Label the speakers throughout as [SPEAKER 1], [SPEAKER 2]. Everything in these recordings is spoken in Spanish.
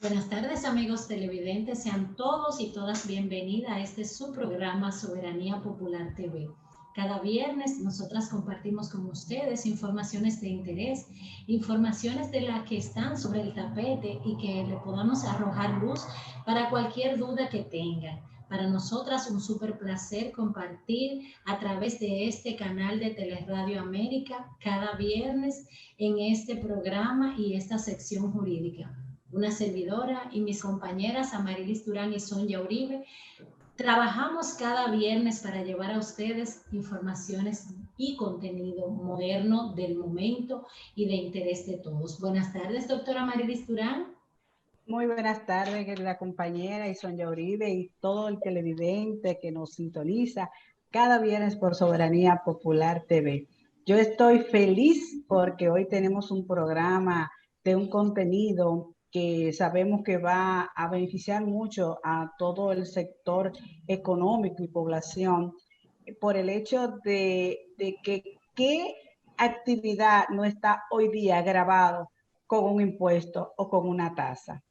[SPEAKER 1] Buenas tardes, amigos televidentes. Sean todos y todas bienvenidas a este su programa Soberanía Popular TV. Cada viernes nosotras compartimos con ustedes informaciones de interés, informaciones de las que están sobre el tapete y que le podamos arrojar luz para cualquier duda que tengan. Para nosotras un súper placer compartir a través de este canal de Teleradio América cada viernes en este programa y esta sección jurídica. Una servidora y mis compañeras Amarilis Durán y Sonia Uribe trabajamos cada viernes para llevar a ustedes informaciones y contenido moderno del momento y de interés de todos. Buenas tardes, doctora Amarilis Durán.
[SPEAKER 2] Muy buenas tardes, querida compañera y Sonia Uribe y todo el televidente que nos sintoniza cada viernes por Soberanía Popular TV. Yo estoy feliz porque hoy tenemos un programa de un contenido que sabemos que va a beneficiar mucho a todo el sector económico y población por el hecho de que qué actividad no está hoy día grabado con un impuesto o con una tasa.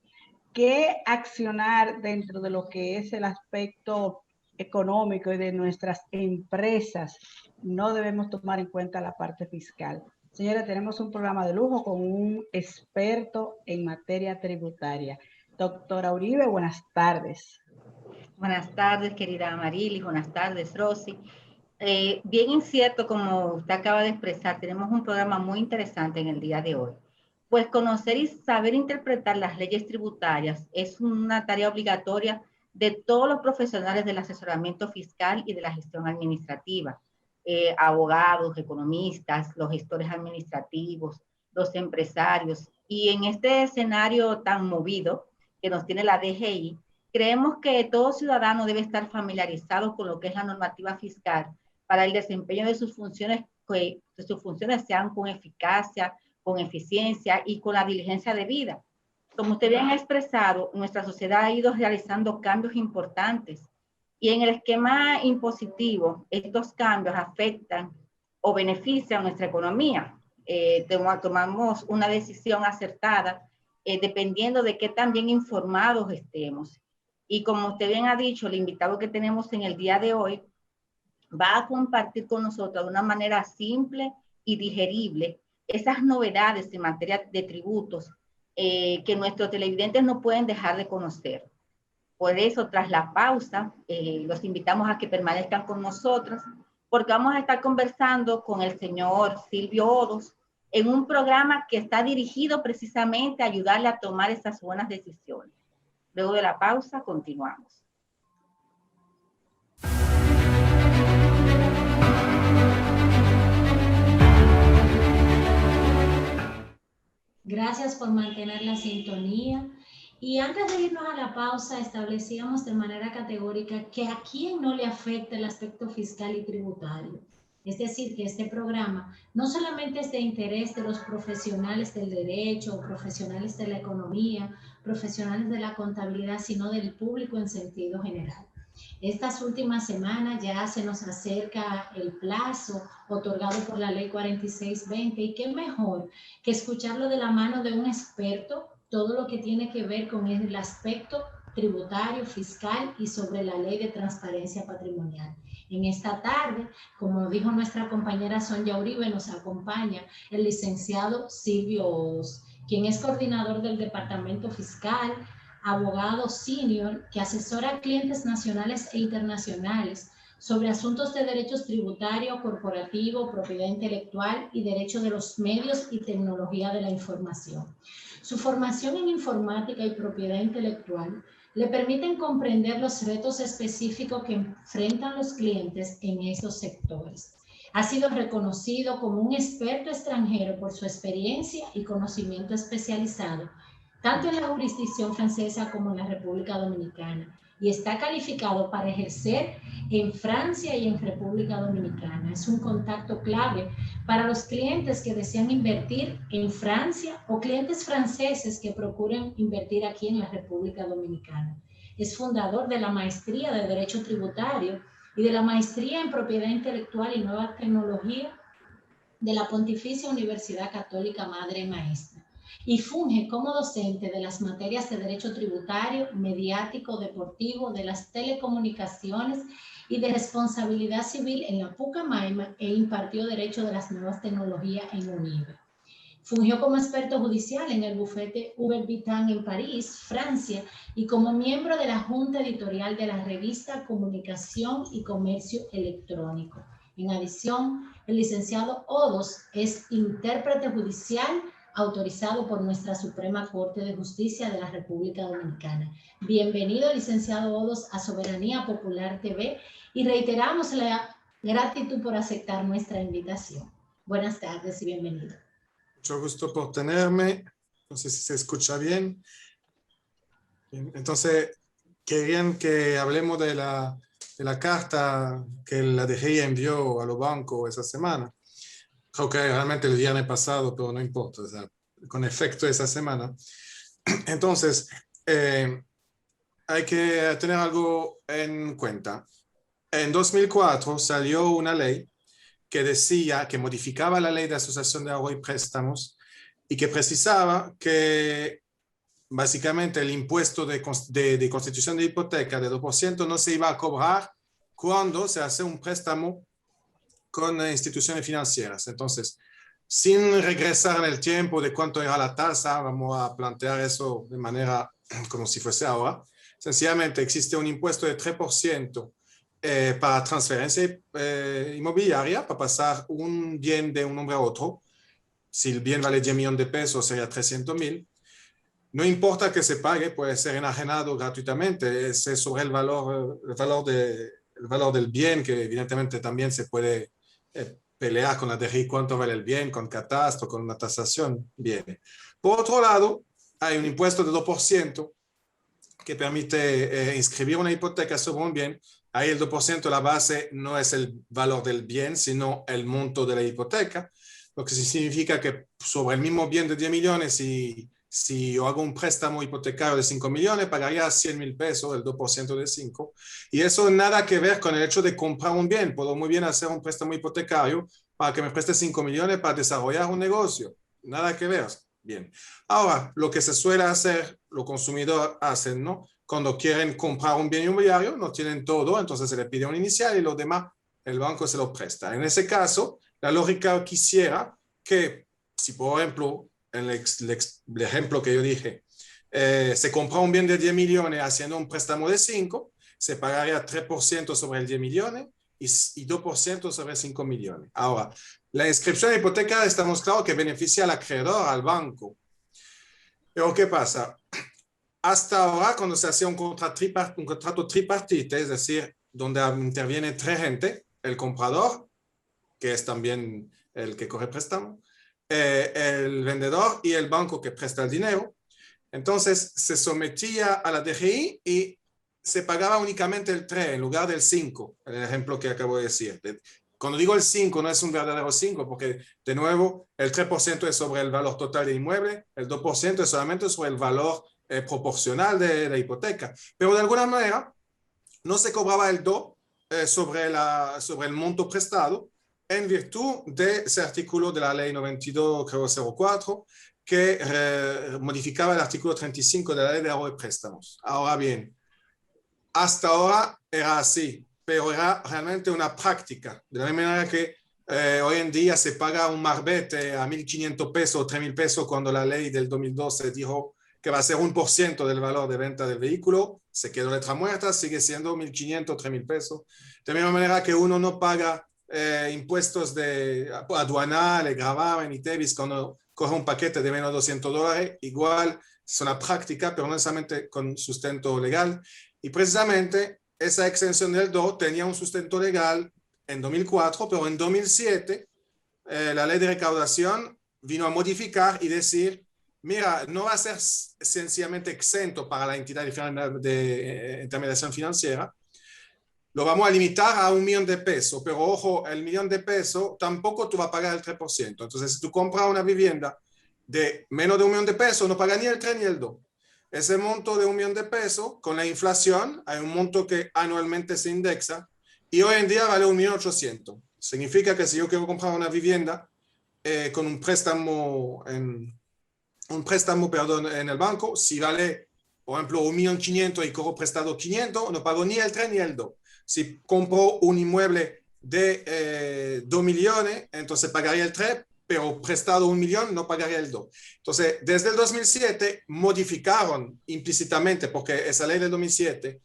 [SPEAKER 2] ¿Qué accionar dentro de lo que es el aspecto económico y de nuestras empresas? No debemos tomar en cuenta la parte fiscal. Señora, tenemos un programa de lujo con un experto en materia tributaria. Doctora Uribe, buenas tardes.
[SPEAKER 3] Buenas tardes, querida Amarilis. Buenas tardes, Rosy. Bien incierto, como usted acaba de expresar, tenemos un programa muy interesante en el día de hoy. Pues conocer y saber interpretar las leyes tributarias es una tarea obligatoria de todos los profesionales del asesoramiento fiscal y de la gestión administrativa, abogados, economistas, los gestores administrativos, los empresarios. Y en este escenario tan movido que nos tiene la DGI, creemos que todo ciudadano debe estar familiarizado con lo que es la normativa fiscal para el desempeño de sus funciones, que sus funciones sean con eficacia, con eficiencia y con la diligencia debida. Como usted bien ha expresado, nuestra sociedad ha ido realizando cambios importantes y en el esquema impositivo, estos cambios afectan o benefician nuestra economía. Tomamos una decisión acertada dependiendo de qué tan bien informados estemos. Y como usted bien ha dicho, el invitado que tenemos en el día de hoy va a compartir con nosotros de una manera simple y digerible esas novedades en materia de tributos que nuestros televidentes no pueden dejar de conocer. Por eso, tras la pausa, los invitamos a que permanezcan con nosotros, porque vamos a estar conversando con el señor Silvio Odos en un programa que está dirigido precisamente a ayudarle a tomar esas buenas decisiones. Luego de la pausa, continuamos.
[SPEAKER 1] Gracias por mantener la sintonía. Y antes de irnos a la pausa, establecíamos de manera categórica que a quién no le afecta el aspecto fiscal y tributario. Es decir, que este programa no solamente es de interés de los profesionales del derecho, profesionales de la economía, profesionales de la contabilidad, sino del público en sentido general. Estas últimas semanas ya se nos acerca el plazo otorgado por la ley 4620 y qué mejor que escucharlo de la mano de un experto, todo lo que tiene que ver con el aspecto tributario, fiscal y sobre la ley de transparencia patrimonial. En esta tarde, como dijo nuestra compañera Sonia Uribe, nos acompaña el licenciado Silvio Odos, quien es coordinador del Departamento Fiscal, abogado senior que asesora a clientes nacionales e internacionales sobre asuntos de derechos tributario, corporativo, propiedad intelectual y derecho de los medios y tecnología de la información. Su formación en informática y propiedad intelectual le permiten comprender los retos específicos que enfrentan los clientes en estos sectores. Ha sido reconocido como un experto extranjero por su experiencia y conocimiento especializado, tanto en la jurisdicción francesa como en la República Dominicana, y está calificado para ejercer en Francia y en República Dominicana. Es un contacto clave para los clientes que desean invertir en Francia o clientes franceses que procuren invertir aquí en la República Dominicana. Es fundador de la Maestría de Derecho Tributario y de la Maestría en Propiedad Intelectual y Nueva Tecnología de la Pontificia Universidad Católica Madre y Maestra. y funge como docente de las materias de Derecho Tributario, Mediático, Deportivo, de las Telecomunicaciones y de Responsabilidad Civil en la Pucamaima e impartió Derecho de las Nuevas Tecnologías en UNIBE. Fungió como experto judicial en el bufete Hubert Vitan en París, Francia, y como miembro de la Junta Editorial de la revista Comunicación y Comercio Electrónico. En adición, el licenciado Odos es intérprete judicial autorizado por nuestra Suprema Corte de Justicia de la República Dominicana. Bienvenido, licenciado Odos, a Soberanía Popular TV y reiteramos la gratitud por aceptar nuestra invitación. Buenas tardes y bienvenido.
[SPEAKER 4] Mucho gusto por tenerme. No sé si se escucha bien. Entonces, querían que hablemos de la carta que la DGI envió a los bancos esa semana. Creo que realmente el viernes pasado, pero no importa, o sea, con efecto esa semana. Entonces, hay que tener algo en cuenta. En 2004 salió una ley que decía, que modificaba la ley de asociación de ahorro y préstamos y que precisaba que básicamente el impuesto de constitución de hipoteca de 2% no se iba a cobrar cuando se hace un préstamo con instituciones financieras. Entonces, sin regresar en el tiempo de cuánto era la tasa, vamos a plantear eso de manera como si fuese ahora. Sencillamente existe un impuesto de 3% para transferencia inmobiliaria, para pasar un bien de un nombre a otro. Si el bien vale 10 millones de pesos, sería 300.000. No importa que se pague, puede ser enajenado gratuitamente. Es sobre el valor del bien, que evidentemente también se puede pelear con la DGI cuánto vale el bien, con catastro, con una tasación. Bien. Por otro lado, hay un impuesto de 2% que permite inscribir una hipoteca sobre un bien. Ahí el 2% la base no es el valor del bien, sino el monto de la hipoteca, lo que significa que sobre el mismo bien de 10 millones, si yo hago un préstamo hipotecario de 5 millones, pagaría 100.000 pesos, el 2% de 5. Y eso nada que ver con el hecho de comprar un bien. Puedo muy bien hacer un préstamo hipotecario para que me preste 5 millones para desarrollar un negocio. Nada que ver. Bien. Ahora, lo que se suele hacer, los consumidores hacen, ¿no? Cuando quieren comprar un bien inmobiliario, no tienen todo, entonces se le pide un inicial y lo demás el banco se lo presta. En ese caso, la lógica quisiera que, si por ejemplo, en el ejemplo que yo dije, se compra un bien de 10 millones haciendo un préstamo de 5, se pagaría 3% sobre el 10 millones y 2% sobre 5 millones. Ahora, la inscripción de hipoteca estamos claros que beneficia al acreedor, al banco. Pero ¿qué pasa? Hasta ahora, cuando se hacía un contrato tripartite, es decir, donde interviene 3 gente, el comprador, que es también el que coge préstamo, el vendedor y el banco que presta el dinero, entonces se sometía a la DGI y se pagaba únicamente el 3 en lugar del 5, el ejemplo que acabo de decir. Cuando digo el 5, no es un verdadero 5, porque de nuevo el 3% es sobre el valor total del inmueble, el 2% es solamente sobre el valor proporcional de la hipoteca. Pero de alguna manera no se cobraba el 2 sobre el monto prestado en virtud de ese artículo de la ley 92-04 que modificaba el artículo 35 de la ley de ahorro y préstamos. Ahora bien, hasta ahora era así, pero era realmente una práctica. De la misma manera que hoy en día se paga un marbete a 1.500 pesos o 3.000 pesos cuando la ley del 2012 dijo que va a ser 1% del valor de venta del vehículo, se quedó letra muerta, sigue siendo 1.500, 3.000 pesos. De la misma manera que uno no paga impuestos aduanales, gravamen y TEBIS cuando coge un paquete de menos de $200, igual es una práctica, pero no necesariamente con sustento legal. Y precisamente esa exención del DO tenía un sustento legal en 2004, pero en 2007 la ley de recaudación vino a modificar y decir, mira, no va a ser sencillamente exento para la entidad de intermediación financiera, lo vamos a limitar a 1 millón de pesos, pero ojo, el 1 millón de pesos tampoco tú vas a pagar el 3%. Entonces, si tú compras una vivienda de menos de 1 millón de pesos, no pagas ni el 3 ni el 2. Ese monto de 1 millón de pesos, con la inflación, hay un monto que anualmente se indexa y hoy en día vale 1.800.000. Significa que si yo quiero comprar una vivienda con un préstamo en un préstamo, perdón, en el banco, si vale, por ejemplo, 1.500.000 y cojo prestado 500, no pago ni el 3 ni el 2. Si compro un inmueble de 2 millones, entonces pagaría el 3, pero prestado 1 millón no pagaría el 2. Entonces, desde el 2007 modificaron implícitamente, porque esa ley del 2007,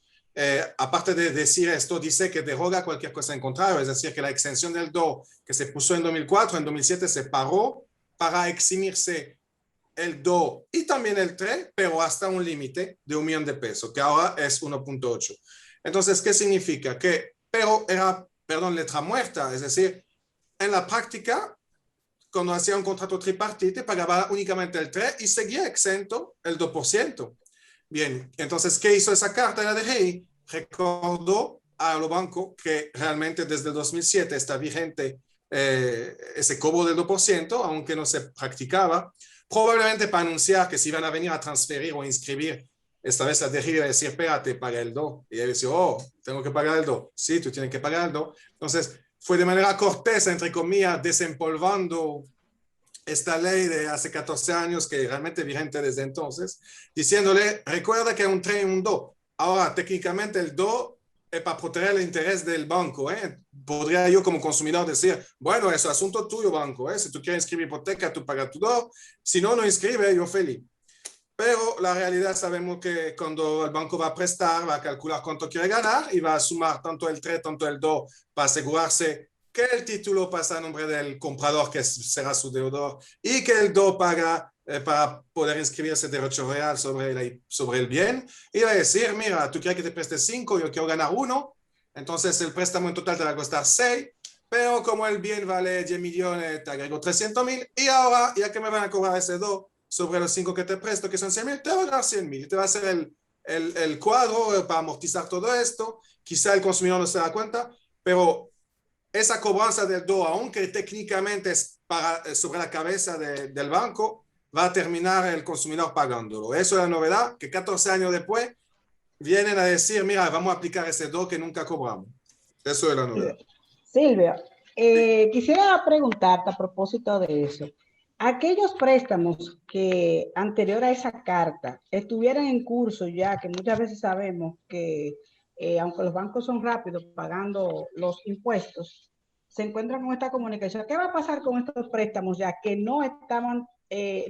[SPEAKER 4] aparte de decir esto, dice que deroga cualquier cosa en contrario, es decir, que la exención del 2 que se puso en 2004, en 2007 se paró para eximirse el 2 y también el 3, pero hasta un límite de 1 millón de pesos, que ahora es 1.8. Entonces, ¿qué significa? Que, pero era, perdón, letra muerta, es decir, en la práctica, cuando hacía un contrato tripartite, pagaba únicamente el 3 y seguía exento el 2%. Bien, entonces, ¿qué hizo esa carta de la DGI? Recordó a los bancos que realmente desde el 2007 está vigente ese cobro del 2%, aunque no se practicaba, probablemente para anunciar que si iban a venir a transferir o inscribir, esta vez la DGI iba a decir, espérate, paga el 2. Y él decía, oh, tengo que pagar el 2. Sí, tú tienes que pagar el 2. Entonces, fue de manera cortés, entre comillas, desempolvando esta ley de hace 14 años, que realmente vigente desde entonces, diciéndole, recuerda que es un 3 y un 2. Ahora, técnicamente el 2 es para proteger el interés del banco. Podría yo como consumidor decir, bueno, eso es asunto tuyo, banco. Si tú quieres inscribir hipoteca, tú pagas tu 2. Si no, no inscribe, yo feliz. Pero la realidad sabemos que cuando el banco va a prestar, va a calcular cuánto quiere ganar y va a sumar tanto el 3, tanto el 2 para asegurarse que el título pasa a nombre del comprador, que será su deudor, y que el 2 paga para poder inscribirse derecho real sobre el bien. Y va a decir, mira, tú quieres que te preste 5, yo quiero ganar 1, entonces el préstamo en total te va a costar 6, pero como el bien vale 10 millones, te agrego 300.000, y ahora, ya que me van a cobrar ese 2, sobre los 5 que te presto, que son 100.000, te va a dar 100.000. Te va a hacer el cuadro para amortizar todo esto. Quizá el consumidor no se da cuenta, pero esa cobranza del 2, aunque técnicamente es sobre la cabeza del banco, va a terminar el consumidor pagándolo. Eso es la novedad, que 14 años después vienen a decir, mira, vamos a aplicar ese 2 que nunca cobramos. Eso es la novedad.
[SPEAKER 2] Silvia, quisiera preguntarte a propósito de eso. Aquellos préstamos que anterior a esa carta estuvieran en curso ya, que muchas veces sabemos que aunque los bancos son rápidos pagando los impuestos, se encuentran con esta comunicación. ¿Qué va a pasar con estos préstamos ya que no estaban,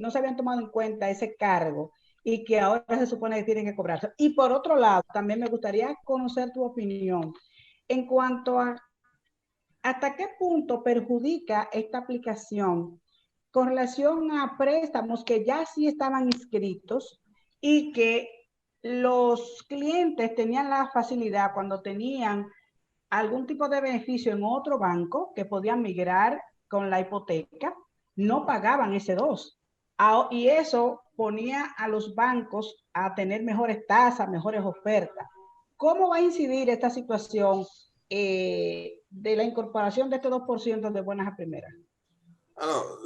[SPEAKER 2] no se habían tomado en cuenta ese cargo y que ahora se supone que tienen que cobrarse? Y por otro lado, también me gustaría conocer tu opinión en cuanto a hasta qué punto perjudica esta aplicación con relación a préstamos que ya sí estaban inscritos y que los clientes tenían la facilidad cuando tenían algún tipo de beneficio en otro banco que podían migrar con la hipoteca, no pagaban ese 2. Y eso ponía a los bancos a tener mejores tasas, mejores ofertas. ¿Cómo va a incidir esta situación de la incorporación de este 2% de buenas a primeras?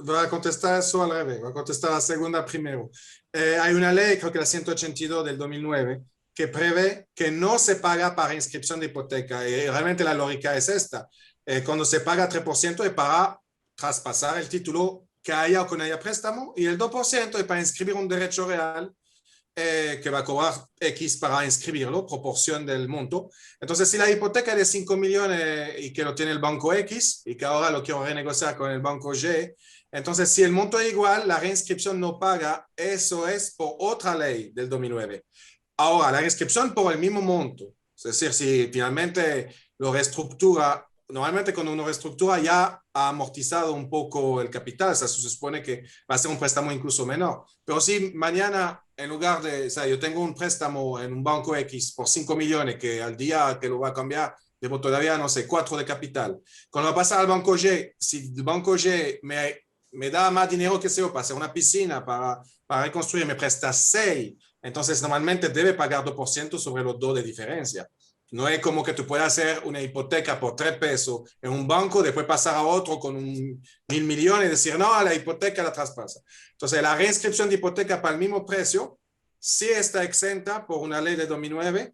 [SPEAKER 4] Voy a contestar eso al revés, voy a contestar la segunda primero. Hay una ley, creo que la 182 del 2009, que prevé que no se paga para inscripción de hipoteca. Y realmente la lógica es esta. Cuando se paga 3% es para traspasar el título que haya o que no haya préstamo, y el 2% es para inscribir un derecho real que va a cobrar X para inscribirlo, proporción del monto. Entonces, si la hipoteca es de 5 millones y que lo tiene el banco X y que ahora lo quiero renegociar con el banco Y, entonces si el monto es igual, la reinscripción no paga. Eso es por otra ley del 2009. Ahora, la reinscripción por el mismo monto, es decir, si finalmente lo reestructura, normalmente cuando uno reestructura ya ha amortizado un poco el capital, o sea, se supone que va a ser un préstamo incluso menor. Pero si mañana, en lugar de, o sea, yo tengo un préstamo en un banco X por 5 millones, que al día que lo va a cambiar, debo todavía, no sé, 4 de capital. Cuando pasa al banco Y, si el banco Y me da más dinero que sea para hacer una piscina, para reconstruir, me presta 6, entonces normalmente debe pagar 2% sobre los 2 de diferencia. No es como que tú puedas hacer una hipoteca por 3 pesos en un banco, después pasar a otro con 1.000 millones y decir, no, la hipoteca la traspasa. Entonces, la reinscripción de hipoteca para el mismo precio sí está exenta por una ley de 2009,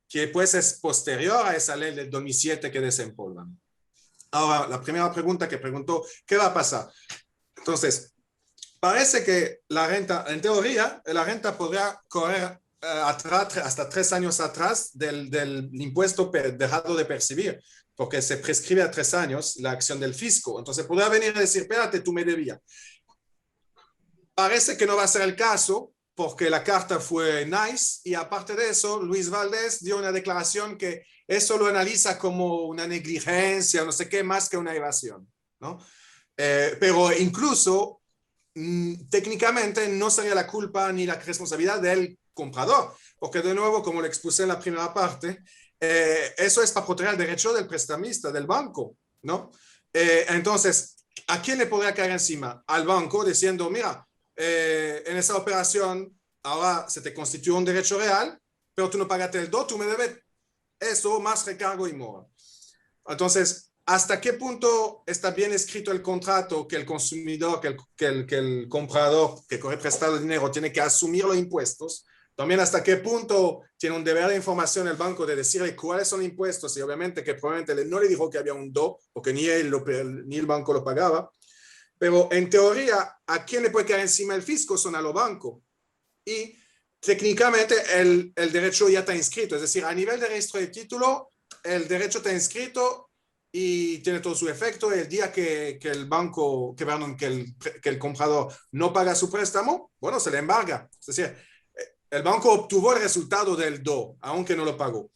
[SPEAKER 4] que pues es posterior a esa ley del 2007 que desempolvan. Ahora, la primera pregunta que preguntó, ¿qué va a pasar? Entonces, parece que la renta, en teoría, la renta podría correr atrás, hasta 3 años atrás del impuesto dejado de percibir, porque se prescribe a 3 años la acción del fisco. Entonces podría venir a decir, espérate, tú me debías. Parece que no va a ser el caso, porque la carta fue nice, y aparte de eso, Luis Valdés dio una declaración que eso lo analiza como una negligencia, no sé qué, más que una evasión, ¿no? Pero incluso técnicamente no sería la culpa ni la responsabilidad del comprador, porque de nuevo, como lo expuse en la primera parte, eso es para proteger el derecho del prestamista, del banco, ¿no? Entonces, ¿a quién le podría caer encima? Al banco diciendo, mira, en esa operación ahora se te constituye un derecho real, pero tú no pagaste el do, tú me debes eso más recargo y mora. Entonces, ¿hasta qué punto está bien escrito el contrato que el consumidor, que el comprador que coge prestado el dinero tiene que asumir los impuestos? También hasta qué punto tiene un deber de información el banco de decirle cuáles son los impuestos, y obviamente que probablemente no le dijo que había un do, porque ni el banco lo pagaba. Pero en teoría, ¿a quién le puede caer encima el fisco? Son a los bancos. Y técnicamente el derecho ya está inscrito, es decir, a nivel de registro de título, el derecho está inscrito y tiene todo su efecto. El día que el banco, que el comprador no paga su préstamo, bueno, se le embarga. Es decir, el banco obtuvo el resultado del do, aunque no lo pagó.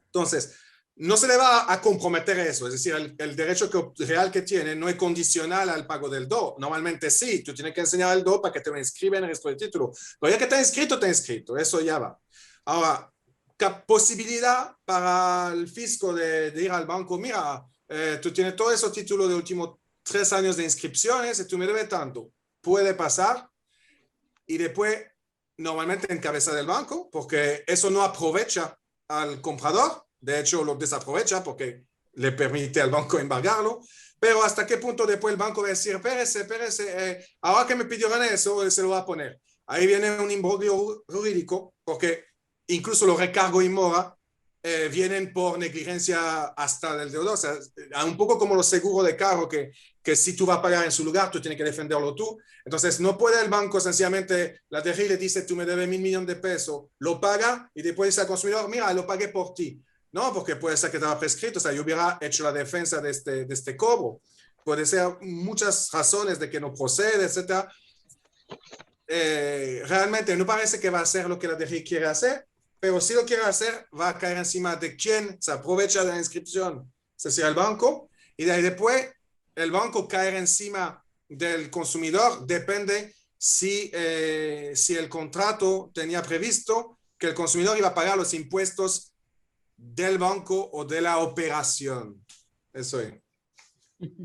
[SPEAKER 4] Entonces, no se le va a comprometer eso. Es decir, el derecho real que tiene no es condicional al pago del do. Normalmente sí, tú tienes que enseñar el do para que te lo inscriba en el registro de título. Pero ya que está inscrito, eso ya va. Ahora, posibilidad para el fisco de ir al banco, mira, tú tienes todos esos títulos de últimos 3 años de inscripciones y tú me debes tanto. Puede pasar, y después normalmente en cabeza del banco, porque eso no aprovecha al comprador, de hecho lo desaprovecha porque le permite al banco embargarlo. Pero hasta qué punto después el banco va a decir, espérese, ahora que me pidieron eso, se lo va a poner. Ahí viene un imbroglio jurídico, porque incluso los recargos y mora vienen por negligencia hasta del deudor. O sea, un poco como los seguros de carro, que si tú vas a pagar en su lugar, tú tienes que defenderlo tú. Entonces, no puede el banco sencillamente, la DGI le dice, tú me debes 1.000 millones de pesos, lo paga y después dice al consumidor, mira, lo pagué por ti. No, porque puede ser que estaba prescrito. O sea, yo hubiera hecho la defensa de este cobro. Puede ser muchas razones de que no procede, etc. Realmente no parece que va a hacer lo que la DGI quiere hacer, pero si lo quiere hacer, va a caer encima de quien se aprovecha de la inscripción, es decir, el banco, y de ahí después el banco caer encima del consumidor. Depende si el contrato tenía previsto que el consumidor iba a pagar los impuestos del banco o de la operación. Eso es.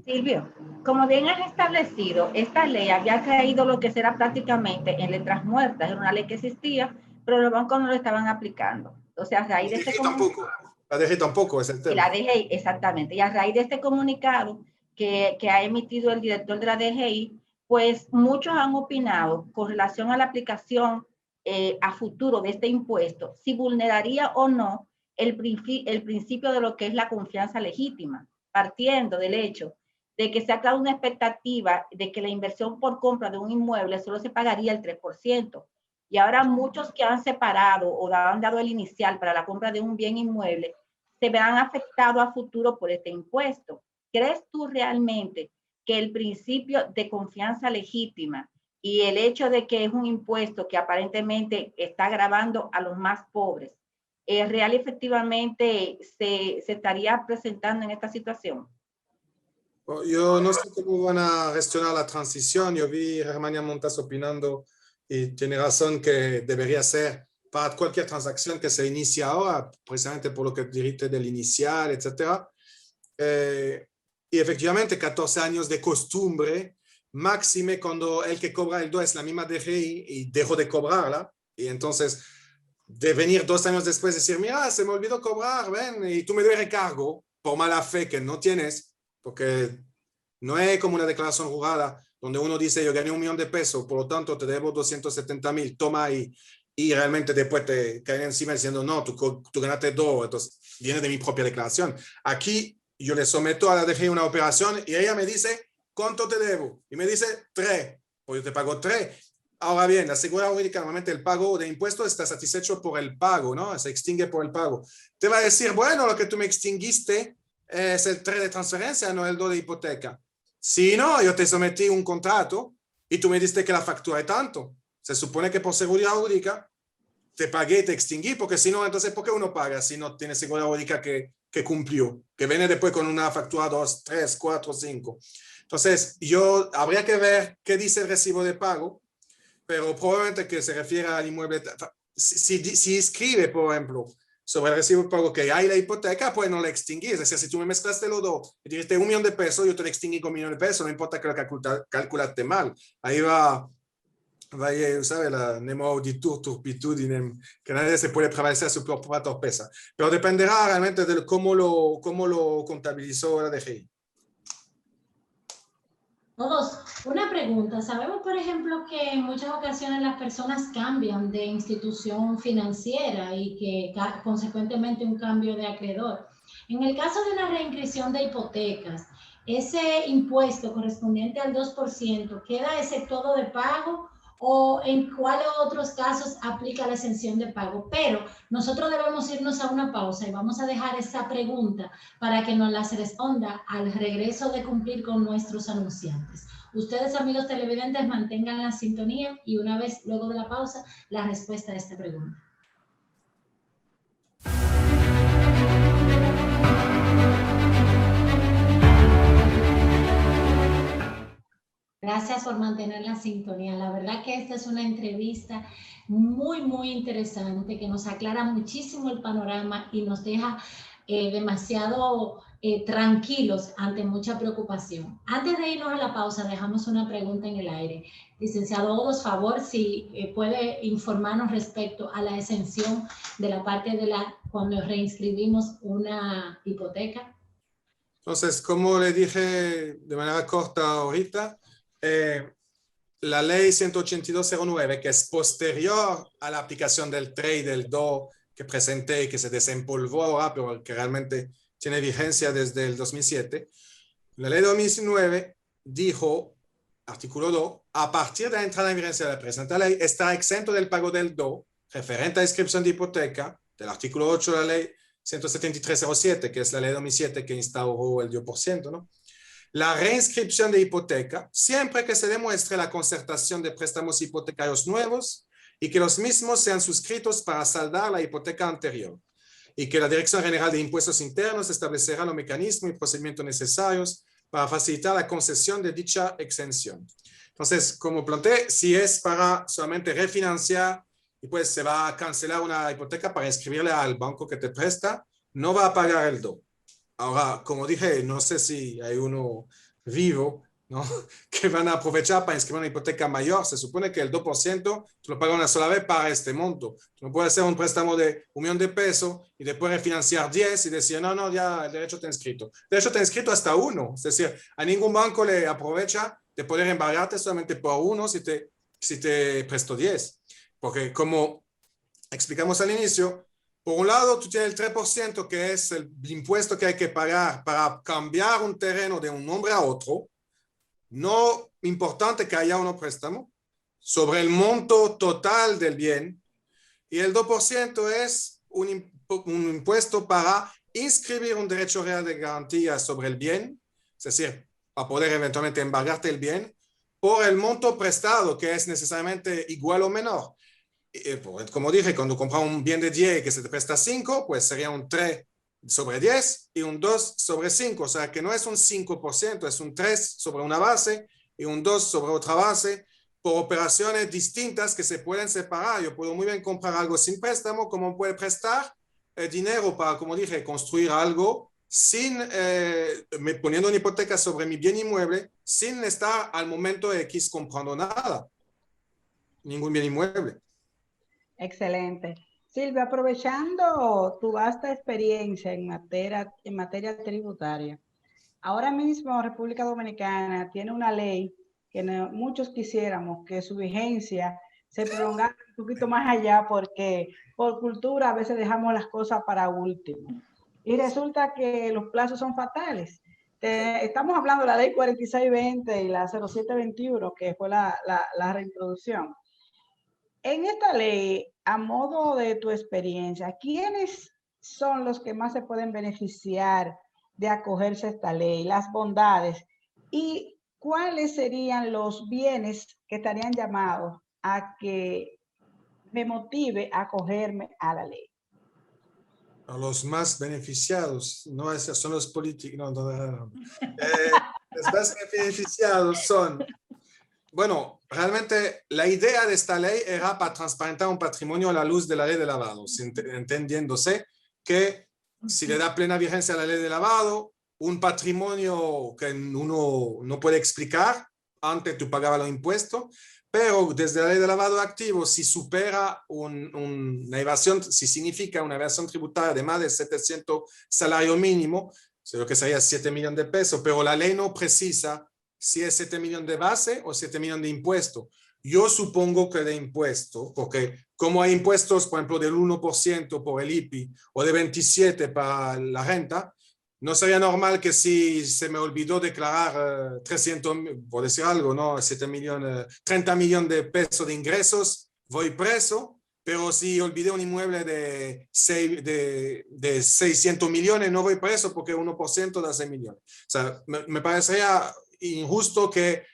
[SPEAKER 3] Silvio, como bien has establecido, esta ley había caído lo que será prácticamente en letras muertas. Era una ley que existía, pero los bancos no lo estaban aplicando. O sea, a raíz de este
[SPEAKER 4] tampoco. La DGI tampoco es el tema.
[SPEAKER 3] Y la DGI, exactamente. Y a raíz de este comunicado que ha emitido el director de la DGI, pues muchos han opinado con relación a la aplicación a futuro de este impuesto, si vulneraría o no el principio de lo que es la confianza legítima, partiendo del hecho de que se ha creado una expectativa de que la inversión por compra de un inmueble solo se pagaría el 3%. Y ahora muchos que han separado o han dado el inicial para la compra de un bien inmueble se verán afectados a futuro por este impuesto. ¿Crees tú realmente que el principio de confianza legítima y el hecho de que es un impuesto que aparentemente está agravando a los más pobres, real y efectivamente se estaría presentando en esta situación?
[SPEAKER 4] Yo no sé cómo van a gestionar la transición. Yo vi a Germania Montas opinando y tiene razón que debería ser para cualquier transacción que se inicia ahora, precisamente por lo que dijiste del inicial, etc. Y efectivamente 14 años de costumbre, máxime cuando el que cobra el do es la misma DGI y dejó de cobrarla, y entonces de venir 2 años después decir, mira, se me olvidó cobrar, ven, y tú me debes recargo por mala fe que no tienes, porque no es como una declaración jurada donde uno dice, yo gané 1 millón de pesos, por lo tanto te debo 270,000, toma ahí, y realmente después te caen encima diciendo, no, tú ganaste 2, entonces viene de mi propia declaración. Aquí yo le someto a la DGI una operación y ella me dice, ¿cuánto te debo? Y me dice 3, pues yo te pago 3. Ahora bien, la seguridad jurídica, normalmente el pago de impuestos está satisfecho por el pago, ¿no? Se extingue por el pago. Te va a decir, bueno, lo que tú me extinguiste es el 3 de transferencia, no el 2 de hipoteca. Si no, yo te sometí un contrato y tú me diste que la factura es tanto. Se supone que por seguridad jurídica te pagué y te extinguí, porque si no, entonces, ¿por qué uno paga si no tiene seguridad jurídica que cumplió? Que viene después con una factura 2, 3, 4, 5. Entonces, habría que ver qué dice el recibo de pago, pero probablemente que se refiera al inmueble. Si escribe, por ejemplo, sobre el recibo de pago que hay la hipoteca, pues no la extinguí. Es decir, si tú me mezclaste los dos y dijiste $1.000.000, yo te lo extinguí con $1.000.000, no importa que lo calculaste mal. Ahí va, ¿sabes? La nemo auditur turpitudinem, que nadie se puede prevalecer su propia torpeza. Pero dependerá realmente de cómo lo contabilizó la DGI.
[SPEAKER 1] Todos, una pregunta. Sabemos, por ejemplo, que en muchas ocasiones las personas cambian de institución financiera y que consecuentemente un cambio de acreedor. En el caso de una reinscripción de hipotecas, ese impuesto correspondiente al 2%, ¿queda exceptuado de pago o en cuáles otros casos aplica la exención de pago? Pero nosotros debemos irnos a una pausa y vamos a dejar esa pregunta para que nos las responda al regreso de cumplir con nuestros anunciantes. Ustedes, amigos televidentes, mantengan la sintonía y una vez luego de la pausa, la respuesta a esta pregunta. Gracias por mantener la sintonía. La verdad que esta es una entrevista muy, muy interesante que nos aclara muchísimo el panorama y nos deja demasiado tranquilos ante mucha preocupación. Antes de irnos a la pausa, dejamos una pregunta en el aire. Licenciado Odos, favor, si puede informarnos respecto a la exención de la parte de cuando reinscribimos una hipoteca.
[SPEAKER 4] Entonces, como le dije de manera corta ahorita, la ley 18209, que es posterior a la aplicación del 3 y del 2 que presenté y que se desempolvó ahora, pero que realmente tiene vigencia desde el 2007, la ley 2019 dijo, artículo 2, a partir de la entrada en vigencia de la presente ley, está exento del pago del 2, referente a inscripción de hipoteca, del artículo 8 de la ley 17307, que es la ley 2007 que instauró el 10%, ¿no? La reinscripción de hipoteca, siempre que se demuestre la concertación de préstamos hipotecarios nuevos y que los mismos sean suscritos para saldar la hipoteca anterior, y que la Dirección General de Impuestos Internos establecerá los mecanismos y procedimientos necesarios para facilitar la concesión de dicha exención. Entonces, como planteé, si es para solamente refinanciar y pues se va a cancelar una hipoteca para inscribirle al banco que te presta, no va a pagar el DO. Ahora, como dije, no sé si hay uno vivo, ¿no? Que van a aprovechar para inscribir una hipoteca mayor. Se supone que el 2% tú lo pagas una sola vez para este monto. Tú no puedes hacer un préstamo de $1.000.000 y después refinanciar 10 y decir, no, ya el derecho está inscrito. El derecho está inscrito hasta 1. Es decir, a ningún banco le aprovecha de poder embargarte solamente por 1 si te prestó 10. Porque como explicamos al inicio, por un lado, tú tienes el 3%, que es el impuesto que hay que pagar para cambiar un terreno de un nombre a otro, no importante que haya un préstamo, sobre el monto total del bien, y el 2% es un impuesto para inscribir un derecho real de garantía sobre el bien, es decir, para poder eventualmente embargarte el bien, por el monto prestado, que es necesariamente igual o menor. Como dije, cuando compras un bien de 10 que se te presta 5, pues sería un 3 sobre 10 y un 2 sobre 5. O sea que no es un 5%, es un 3 sobre una base y un 2 sobre otra base por operaciones distintas que se pueden separar. Yo puedo muy bien comprar algo sin préstamo, como puede prestar dinero para, como dije, construir algo sin poniendo una hipoteca sobre mi bien inmueble sin estar al momento X comprando nada, ningún bien inmueble.
[SPEAKER 2] Excelente. Silvia, aprovechando tu vasta experiencia en materia tributaria, ahora mismo República Dominicana tiene una ley que muchos quisiéramos que su vigencia se prolongara un poquito más allá porque por cultura a veces dejamos las cosas para último. Y resulta que los plazos son fatales. Estamos hablando de la ley 4620 y la 0721, que fue la reintroducción. En esta ley, a modo de tu experiencia, ¿quiénes son los que más se pueden beneficiar de acogerse a esta ley? Las bondades. ¿Y cuáles serían los bienes que estarían llamados a que me motive a acogerme a la ley?
[SPEAKER 4] Los más beneficiados, no son los políticos, no. Los más beneficiados son, bueno, realmente la idea de esta ley era para transparentar un patrimonio a la luz de la ley de lavado, entendiéndose que si le da plena vigencia a la ley de lavado, un patrimonio que uno no puede explicar, antes tú pagabas los impuestos, pero desde la ley de lavado de activos, si supera una evasión, si significa una evasión tributaria de más de 700 salario mínimo, lo que sería 7 millones de pesos, pero la ley no precisa si es 7 millones de base o 7 millones de impuestos. Yo supongo que de impuestos, porque como hay impuestos, por ejemplo, del 1% por el IPI o de 27% para la renta, no sería normal que si se me olvidó declarar 300, por decir algo, ¿no? 7 millones, 30 millones de pesos de ingresos, voy preso, pero si olvidé un inmueble de 600 millones, no voy preso porque 1% da 6 millones. O sea, me parecería injusto que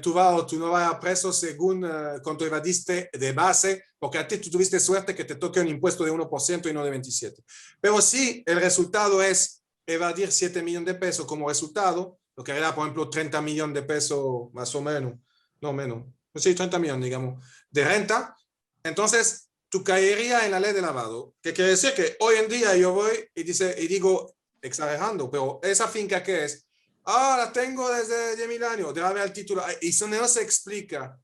[SPEAKER 4] tú no vayas preso según cuánto evadiste de base, porque a ti tú tuviste suerte que te toque un impuesto de 1% y no de 27%. Pero si el resultado es evadir 7 millones de pesos como resultado, lo que era, por ejemplo, 30 millones de pesos más o menos, no menos, sí, 30 millones, digamos, de renta, entonces tú caerías en la ley de lavado, que quiere decir que hoy en día yo voy y digo, exagerando, pero esa finca que es, la tengo desde 10.000 años, debe haber el título, y eso no se explica.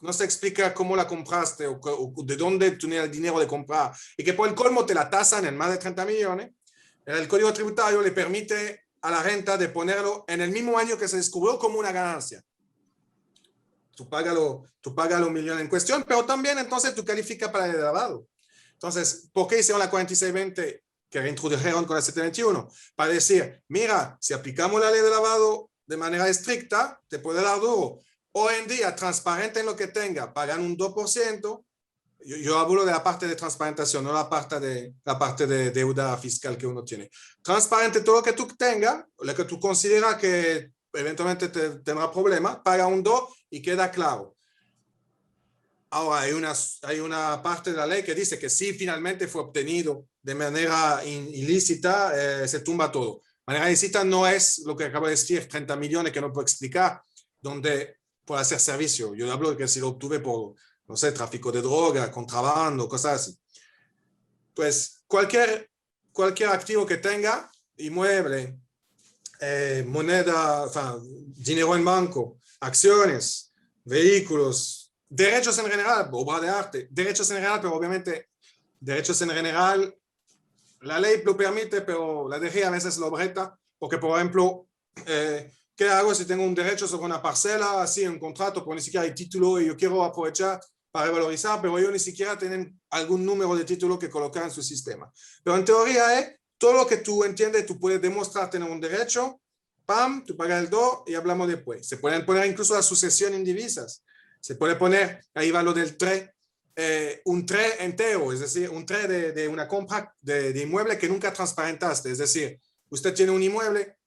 [SPEAKER 4] No se explica cómo la compraste o de dónde tienes el dinero de comprar. Y que por el colmo te la tasan en más de 30 millones. El código tributario le permite a la renta de ponerlo en el mismo año que se descubrió como una ganancia. Tú pagas los millones en cuestión, pero también entonces tú calificas para el lavado. Entonces, ¿por qué hicieron la 4620 que reintrodujeron con la 721? Para decir, mira, si aplicamos la ley de lavado de manera estricta, te puede dar duro. Hoy en día, transparente en lo que tenga, pagan un 2%. Yo hablo de la parte de transparentación, no la parte de deuda fiscal que uno tiene. Transparente todo lo que tú tengas, lo que tú consideras que eventualmente tendrá problemas, paga un 2% y queda claro. Ahora, hay una parte de la ley que dice que si finalmente fue obtenido de manera ilícita, se tumba todo. Manera ilícita no es lo que acabo de decir, 30 millones que no puedo explicar, donde puede hacer servicio. Yo hablo de que si lo obtuve por, no sé, tráfico de droga, contrabando, cosas así. Pues cualquier activo que tenga, inmueble, moneda, dinero en banco, acciones, vehículos, derechos en general, obra de arte, derechos en general, pero obviamente derechos en general, la ley lo permite, pero la DG a veces lo objeta, porque por ejemplo, ¿qué hago si tengo un derecho sobre una parcela, así un contrato, pero ni siquiera hay título y yo quiero aprovechar para revalorizar, pero yo ni siquiera tienen algún número de título que colocar en su sistema? Pero en teoría todo lo que tú entiendes, tú puedes demostrar tener un derecho, pam, tú pagas el 2 y hablamos después. Se pueden poner incluso la sucesión en divisas. Se puede poner, ahí va lo del TRE, un TRE entero, es decir, un TRE de una compra de inmueble que nunca transparentaste. Es decir, usted tiene un inmueble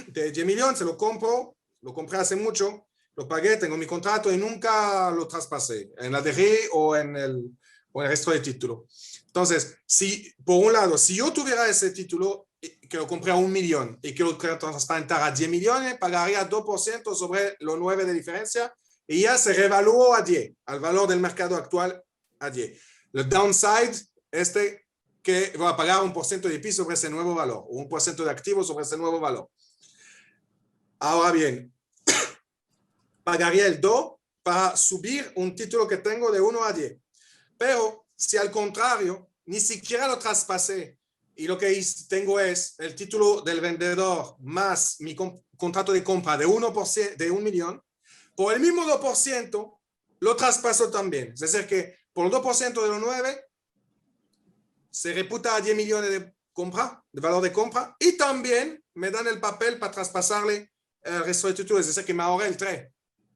[SPEAKER 4] de 10 millones, se lo compré hace mucho, lo pagué, tengo mi contrato y nunca lo traspasé en la DG o en el resto del título. Entonces, si por un lado, si yo tuviera ese título que lo compré a 1 millón y que lo transparentara a 10 millones, pagaría 2% sobre los 9 de diferencia y ya se revaluó a 10, al valor del mercado actual a 10. El downside, que va a pagar 1% de PIB sobre ese nuevo valor, o 1% de activos sobre ese nuevo valor. Ahora bien, pagaría el 2 para subir un título que tengo de 1 a 10. Pero si al contrario, ni siquiera lo traspasé y lo que tengo es el título del vendedor más mi contrato de compra de 1%, de 1 millón, por el mismo 2% lo traspaso también. Es decir, que por el 2% de los 9 se reputa a 10 millones de compra, de valor de compra, y también me dan el papel para traspasarle el resto de títulos, es decir, que me ahorré el 3,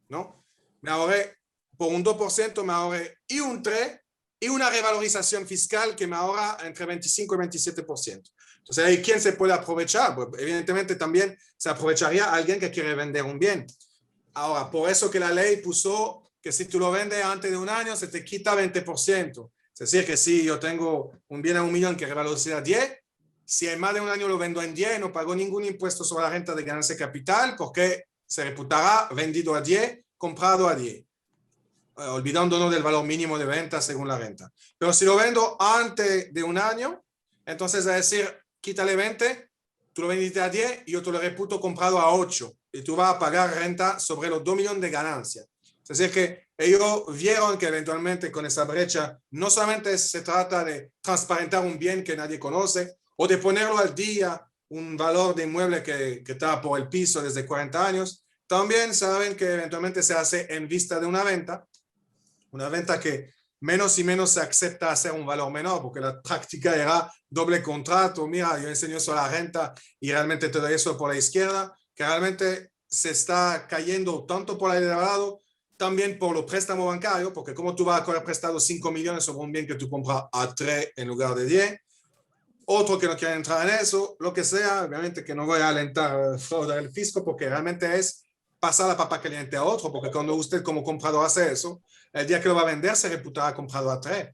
[SPEAKER 4] ¿no? Me ahorré por un 2%, me ahorré y un 3 y una revalorización fiscal que me ahorra entre 25 y 27%. Entonces, ¿ahí quién se puede aprovechar? Pues, evidentemente también se aprovecharía alguien que quiere vender un bien. Ahora, por eso que la ley puso que si tú lo vendes antes de un año, se te quita 20%. Es decir, que si yo tengo un bien a 1 millón que revaloriza a 10, si en más de un año lo vendo en 10, no pago ningún impuesto sobre la renta de ganancia de capital porque se reputará vendido a 10, comprado a 10, olvidándonos del valor mínimo de venta según la renta. Pero si lo vendo antes de un año, entonces es decir, quítale 20, tú lo vendiste a 10 y yo te lo reputo comprado a 8 y tú vas a pagar renta sobre los 2 millones de ganancia. Es decir, que ellos vieron que eventualmente con esa brecha no solamente se trata de transparentar un bien que nadie conoce o de ponerlo al día, un valor de inmueble que está por el piso desde 40 años, también saben que eventualmente se hace en vista de una venta que menos y menos se acepta hacer un valor menor, porque la práctica era doble contrato, mira, yo enseño eso a la renta y realmente te doy eso por la izquierda, que realmente se está cayendo tanto por el elevado, también por los préstamos bancarios, porque como tú vas a coger prestado 5 millones sobre un bien que tú compras a 3 en lugar de 10, otro que no quiere entrar en eso, lo que sea, obviamente que no voy a alentar fraude del fisco, porque realmente es pasar la papa caliente a otro, porque cuando usted como comprador hace eso, el día que lo va a vender se reputará comprado a 3.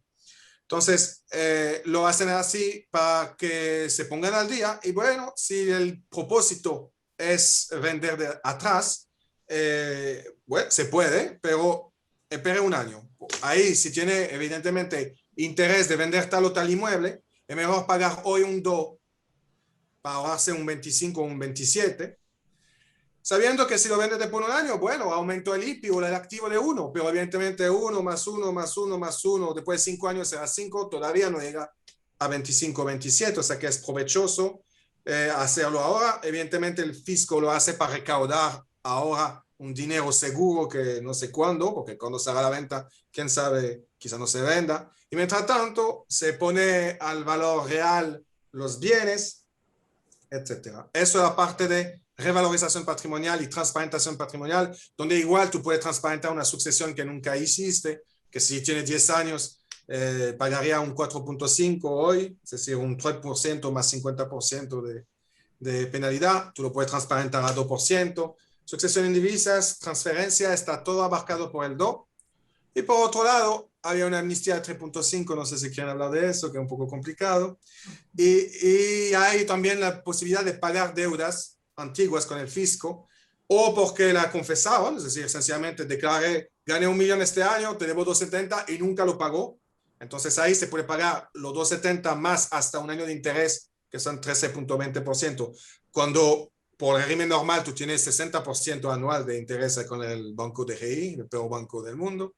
[SPEAKER 4] Entonces, lo hacen así para que se pongan al día y bueno, si el propósito es vender de atrás, bueno, se puede, pero espere un año. Ahí, si tiene evidentemente interés de vender tal o tal inmueble, es mejor pagar hoy un 2 para ahorrarse un 25 o un 27, sabiendo que si lo vendes después de un año, bueno, aumentó el IPI o el activo de 1, pero evidentemente 1 más 1 más 1 más 1, después de 5 años será 5, todavía no llega a 25 o 27, o sea que es provechoso hacerlo ahora. Evidentemente el fisco lo hace para recaudar ahora un dinero seguro que no sé cuándo, porque cuando se haga la venta, quién sabe, quizá no se venda. Y mientras tanto, se pone al valor real los bienes, etcétera. Eso es la parte de revalorización patrimonial y transparentación patrimonial, donde igual tú puedes transparentar una sucesión que nunca hiciste, que si tiene 10 años pagaría un 4.5 hoy, es decir, un 3% más 50% de penalidad, tú lo puedes transparentar a 2%. Sucesión en divisas, transferencia, está todo abarcado por el 2. Y por otro lado, había una amnistía de 3.5, no sé si quieren hablar de eso, que es un poco complicado. Y hay también la posibilidad de pagar deudas antiguas con el fisco, o porque la confesaron, es decir, sencillamente declaré, gané 1 millón este año, te debo 270 y nunca lo pagó. Entonces ahí se puede pagar los 270 más hasta un año de interés, que son 13.20%. Cuando por el régimen normal tú tienes 60% anual de interés con el Banco DGI, el peor banco del mundo.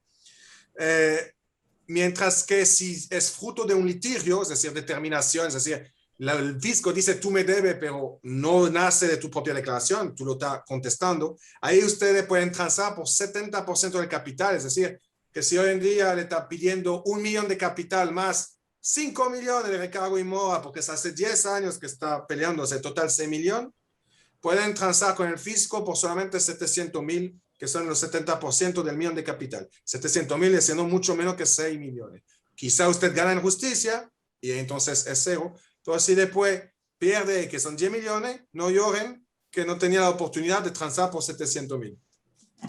[SPEAKER 4] Mientras que si es fruto de un litigio, es decir, determinación, es decir, el fisco dice tú me debes, pero no nace de tu propia declaración, tú lo estás contestando, ahí ustedes pueden transar por 70% del capital, es decir, que si hoy en día le está pidiendo 1 millón de capital más 5 millones de recargo inmobiliario, porque es hace 10 años que está peleándose, total 6 millones, pueden transar con el fisco por solamente 700,000, que son los 70% del millón de capital. 700,000 es siendo mucho menos que 6 millones. Quizá usted gana en justicia y entonces es cero. Pero si después pierde, que son 10 millones, no lloren que no tenía la oportunidad de transar por 700,000.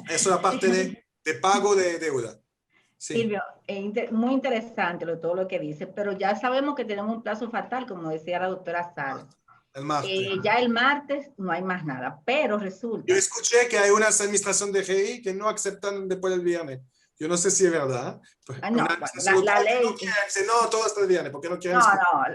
[SPEAKER 4] Eso es la parte de pago de deuda.
[SPEAKER 3] Sí. Silvio, muy interesante todo lo que dice, pero ya sabemos que tenemos un plazo fatal, como decía la doctora Salas.
[SPEAKER 4] El martes.
[SPEAKER 3] Ya el martes no hay más nada, pero resulta...
[SPEAKER 4] Yo escuché que hay unas administraciones de GI que no aceptan después del viernes. Yo no sé si es verdad.
[SPEAKER 3] No, la ley...
[SPEAKER 4] No, todo hasta el viernes, porque no quieren...
[SPEAKER 3] No,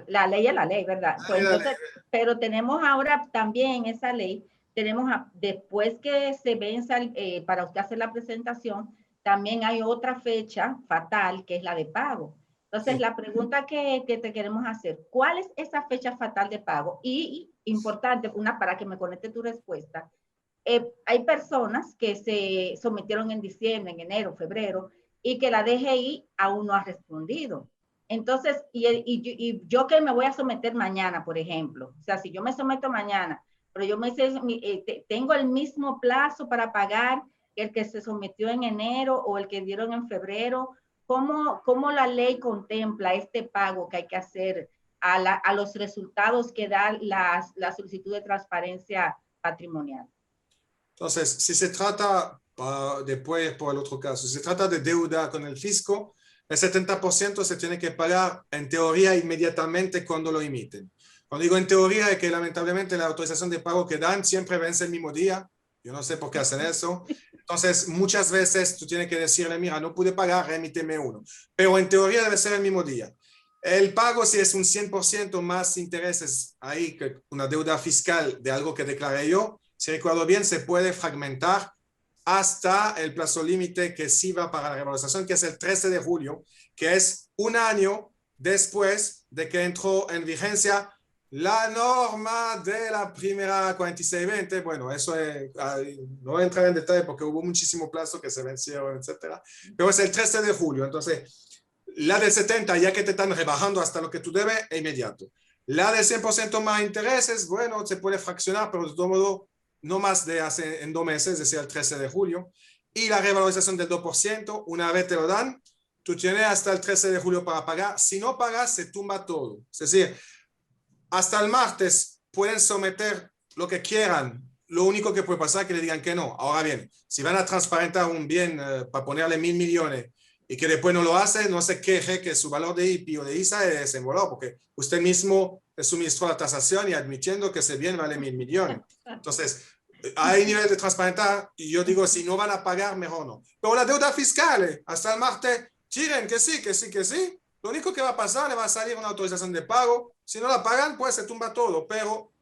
[SPEAKER 3] la ley es la ley, ¿verdad? Pues entonces, pero tenemos ahora también esa ley, tenemos después que se venza para usted hacer la presentación, también hay otra fecha fatal que es la de pago. Entonces, sí. La pregunta que te queremos hacer, ¿cuál es esa fecha fatal de pago? Y importante, para que me conecte tu respuesta, hay personas que se sometieron en diciembre, en enero, febrero, y que la DGI aún no ha respondido. Entonces, y yo que me voy a someter mañana, por ejemplo, o sea, si yo me someto mañana pero yo me hice, tengo el mismo plazo para pagar que el que se sometió en enero o el que dieron en febrero. ¿Cómo la ley contempla este pago que hay que hacer a los resultados que da la solicitud de transparencia patrimonial?
[SPEAKER 4] Entonces, si se trata, después por el otro caso, si se trata de deuda con el fisco, el 70% se tiene que pagar en teoría inmediatamente cuando lo emiten. Cuando digo en teoría es que lamentablemente la autorización de pago que dan siempre vence el mismo día. Yo no sé por qué hacen eso. Entonces, muchas veces tú tienes que decirle, mira, no pude pagar, remíteme uno. Pero en teoría debe ser el mismo día. El pago, si es un 100% más intereses ahí que una deuda fiscal de algo que declaré yo, si recuerdo bien, se puede fragmentar hasta el plazo límite que sí va para la revalorización, que es el 13 de julio, que es un año después de que entró en vigencia la norma de la primera 4620. Bueno, eso es, no voy a entrar en detalle porque hubo muchísimo plazo que se vencieron, etcétera, pero es el 13 de julio. Entonces, la del 70, ya que te están rebajando hasta lo que tú debes, es inmediato. La del 100% más intereses, bueno, se puede fraccionar, pero de todo modo, no más de hace en 2 meses, es decir, el 13 de julio. Y la revalorización del 2%, una vez te lo dan, tú tienes hasta el 13 de julio para pagar. Si no pagas, se tumba todo. Es decir, hasta el martes pueden someter lo que quieran. Lo único que puede pasar es que le digan que no. Ahora bien, si van a transparentar un bien para ponerle 1.000 millones y que después no lo hace, no se queje que su valor de IPI o de ISA es en valor, porque usted mismo suministró la tasación y admitiendo que ese bien vale 1.000 millones. Entonces, hay nivel de transparentar y yo digo, si no van a pagar, mejor no. Pero la deuda fiscal, hasta el martes, tiren que sí, que sí, que sí. Lo único que va a pasar, le va a salir una autorización de pago. Si no la pagan, pues se tumba todo, pero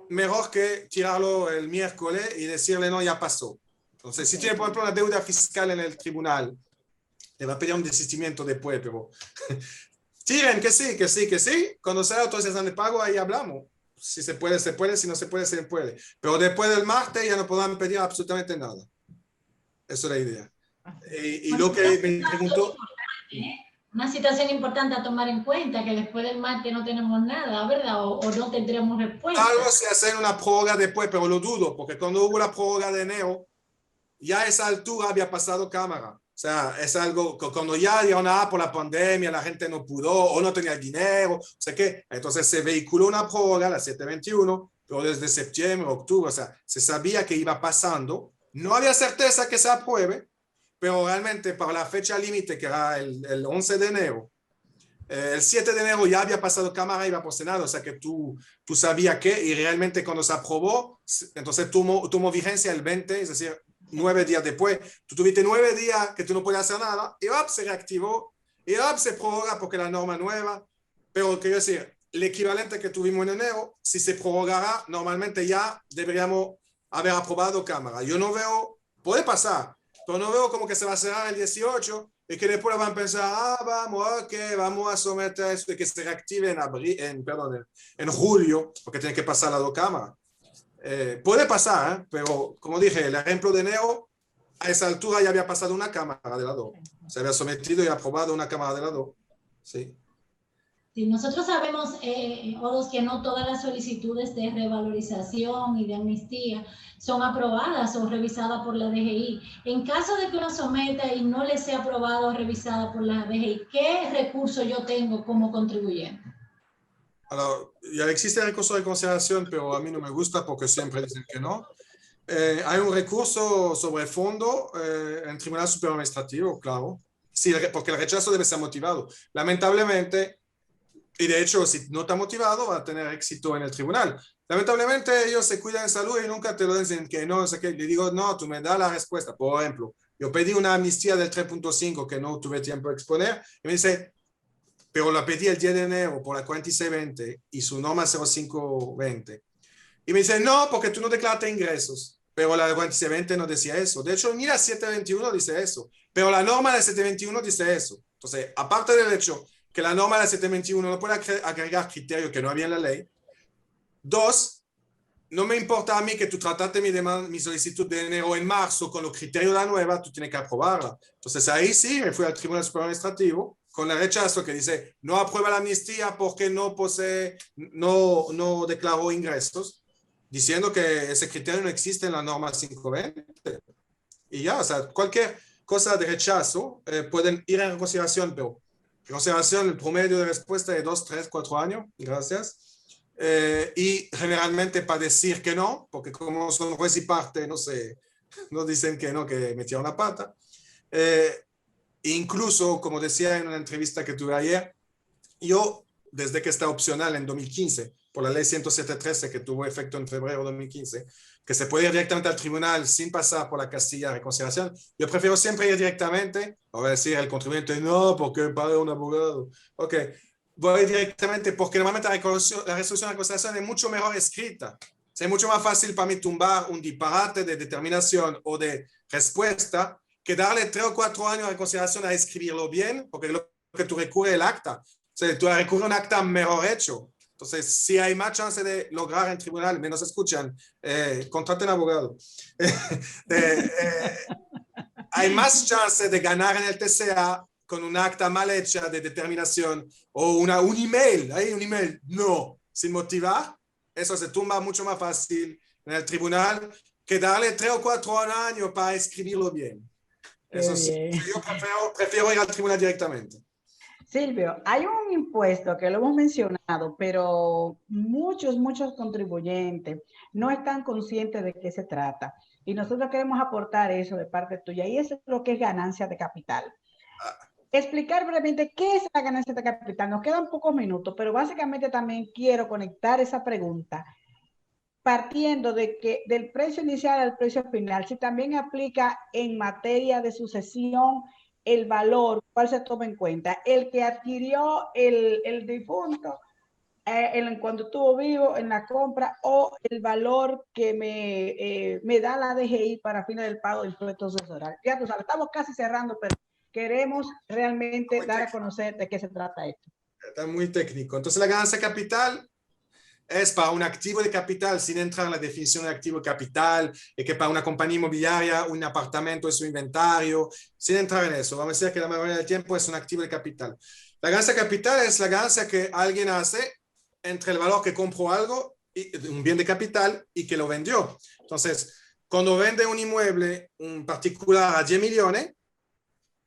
[SPEAKER 4] mejor que tirarlo el miércoles y decirle, no, ya pasó. Entonces, si tiene, por ejemplo, una deuda fiscal en el tribunal, le va a pedir un desistimiento después, pero tiren que sí, que sí, que sí. Cuando sea autorización de pago, ahí hablamos. Si se puede, se puede. Si no se puede, se puede. Pero después del martes ya no podrán pedir absolutamente nada. Eso es la idea. Y lo que me preguntó...
[SPEAKER 1] Una situación importante a tomar en cuenta, que después del martes no tenemos nada, ¿verdad? O no tendremos respuesta.
[SPEAKER 4] Algo se hace una prórroga después, pero lo dudo, porque cuando hubo la prórroga de enero, ya a esa altura había pasado cámara. O sea, es algo que cuando ya dijeron, por la pandemia, la gente no pudo o no tenía dinero, o sea qué. Entonces se vehiculó una prórroga, la 721, pero desde septiembre, octubre, o sea, se sabía que iba pasando. No había certeza que se apruebe, pero realmente para la fecha límite, que era el 11 de enero, el 7 de enero ya había pasado cámara y iba por Senado, o sea que tú sabías que, y realmente cuando se aprobó, entonces tomó vigencia el 20, es decir, 9 días después. Tú tuviste 9 días que tú no podías hacer nada, y se reactivó, y se prorroga porque la norma nueva, pero quiero decir, el equivalente que tuvimos en enero, si se prorrogará, normalmente ya deberíamos haber aprobado cámara. Yo no veo, puede pasar, pero no veo como que se va a cerrar el 18 y que después van a pensar, vamos a someter esto y que se reactive en julio, porque tiene que pasar las 2 cámaras. Puede pasar, pero como dije, el ejemplo de enero, a esa altura ya había pasado una cámara de las 2. Se había sometido y aprobado una cámara de las 2. Sí.
[SPEAKER 1] Sí, nosotros sabemos, Odos, que no todas las solicitudes de revalorización y de amnistía son aprobadas o revisadas por la DGI. En caso de que uno someta y no le sea aprobado o revisada por la DGI, ¿qué recurso yo tengo como contribuyente?
[SPEAKER 4] Alors, ya existe el recurso de consideración, pero a mí no me gusta porque siempre dicen que no. Hay un recurso sobre el fondo en el Tribunal Superior Administrativo, claro. Sí, porque el rechazo debe ser motivado. Lamentablemente, y de hecho, si no está motivado, va a tener éxito en el tribunal. Lamentablemente, ellos se cuidan de salud y nunca te lo dicen que no, sé qué. Le digo, no, tú me das la respuesta. Por ejemplo, yo pedí una amnistía del 3.5 que no tuve tiempo de exponer y me dice, pero la pedí el 10 de enero por la 4620 y su norma 0520. Y me dice, no, porque tú no declaraste ingresos. Pero la 4620 no decía eso. De hecho, ni la 721 dice eso. Pero la norma de 721 dice eso. Entonces, aparte del hecho que la norma de 721 no puede agregar criterios que no había en la ley. 2, no me importa a mí que tú trataste mi solicitud de enero en marzo con los criterios de la nueva, tú tienes que aprobarla. Entonces ahí sí, me fui al Tribunal Superior Administrativo con el rechazo que dice, no aprueba la amnistía porque no declaró ingresos. diciendo que ese criterio no existe en la norma 520. Y ya, o sea, cualquier cosa de rechazo pueden ir en consideración, pero en consideración el promedio de respuesta de 2, 3, 4 años, gracias. Y generalmente para decir que no, porque como son juez y parte, no sé, no dicen que no, que metieron la pata. Incluso, como decía en una entrevista que tuve ayer, yo, desde que está opcional en 2015, por la ley 107.13 que tuvo efecto en febrero de 2015, que se puede ir directamente al tribunal sin pasar por la casilla de reconsideración, yo prefiero siempre ir directamente, o decir al contribuyente, no, porque paga un abogado. Ok, voy directamente porque normalmente la resolución de reconsideración es mucho mejor escrita. Es mucho más fácil para mí tumbar un disparate de determinación o de respuesta que darle 3 o 4 años de consideración a escribirlo bien, porque lo que tú recurres el acta. O sea, tú recurres a un acta mejor hecho. Entonces, si hay más chance de lograr en tribunal, menos escuchan, contraten abogado. Hay más chance de ganar en el TCA con un acta mal hecha de determinación o un email, hay un email, no, sin motivar. Eso se tumba mucho más fácil en el tribunal que darle 3 o 4 años para escribirlo bien. Eso sí, yo prefiero ir al tribunal directamente.
[SPEAKER 2] Silvio, hay un impuesto que lo hemos mencionado, pero muchos contribuyentes no están conscientes de qué se trata. Y nosotros queremos aportar eso de parte tuya, y eso es lo que es ganancia de capital. Explicar brevemente qué es la ganancia de capital. Nos quedan pocos minutos, pero básicamente también quiero conectar esa pregunta partiendo de que del precio inicial al precio final, si también aplica en materia de sucesión el valor, ¿cuál se toma en cuenta? El que adquirió el difunto cuando estuvo vivo en la compra, o el valor que me da la DGI para fines del pago de impuestos sucesorales. Ya tú sabes, estamos casi cerrando, pero queremos realmente dar a conocer de qué se trata esto.
[SPEAKER 4] Está muy técnico. Entonces, la ganancia capital es para un activo de capital, sin entrar en la definición de activo de capital, y que para una compañía inmobiliaria un apartamento es su inventario, sin entrar en eso. Vamos a decir que la mayoría del tiempo es un activo de capital. La ganancia capital es la ganancia que alguien hace entre el valor que compró algo, un bien de capital, y que lo vendió. Entonces, cuando vende un inmueble, un particular a 10 millones,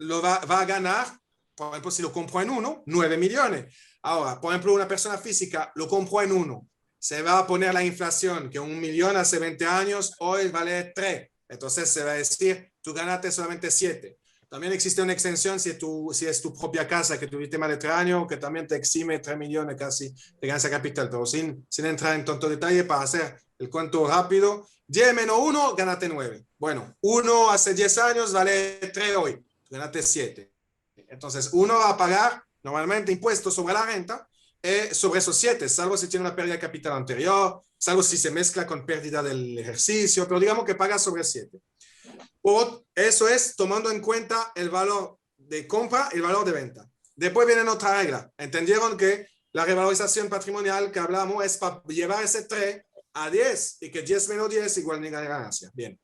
[SPEAKER 4] va a ganar, por ejemplo, si lo compró en 1, 9 millones. Ahora, por ejemplo, una persona física lo compró en 1. Se va a poner la inflación, que 1 millón hace 20 años, hoy vale 3. Entonces se va a decir, tú ganaste solamente 7. También existe una exención si es tu propia casa, que tuviste más de 3 años, que también te exime 3 millones casi de ganancia capital, pero sin entrar en tanto detalle para hacer el cuento rápido. 10 menos 1, ganaste 9. Bueno, 1 hace 10 años vale 3 hoy, ganaste 7. Entonces, uno va a pagar normalmente impuestos sobre la renta sobre esos 7, salvo si tiene una pérdida de capital anterior, salvo si se mezcla con pérdida del ejercicio, pero digamos que paga sobre 7. Eso es tomando en cuenta el valor de compra y el valor de venta. Después viene otra regla. Entendieron que la revalorización patrimonial que hablamos es para llevar ese 3 a 10 y que 10 menos 10 igual a ganancia. Bien.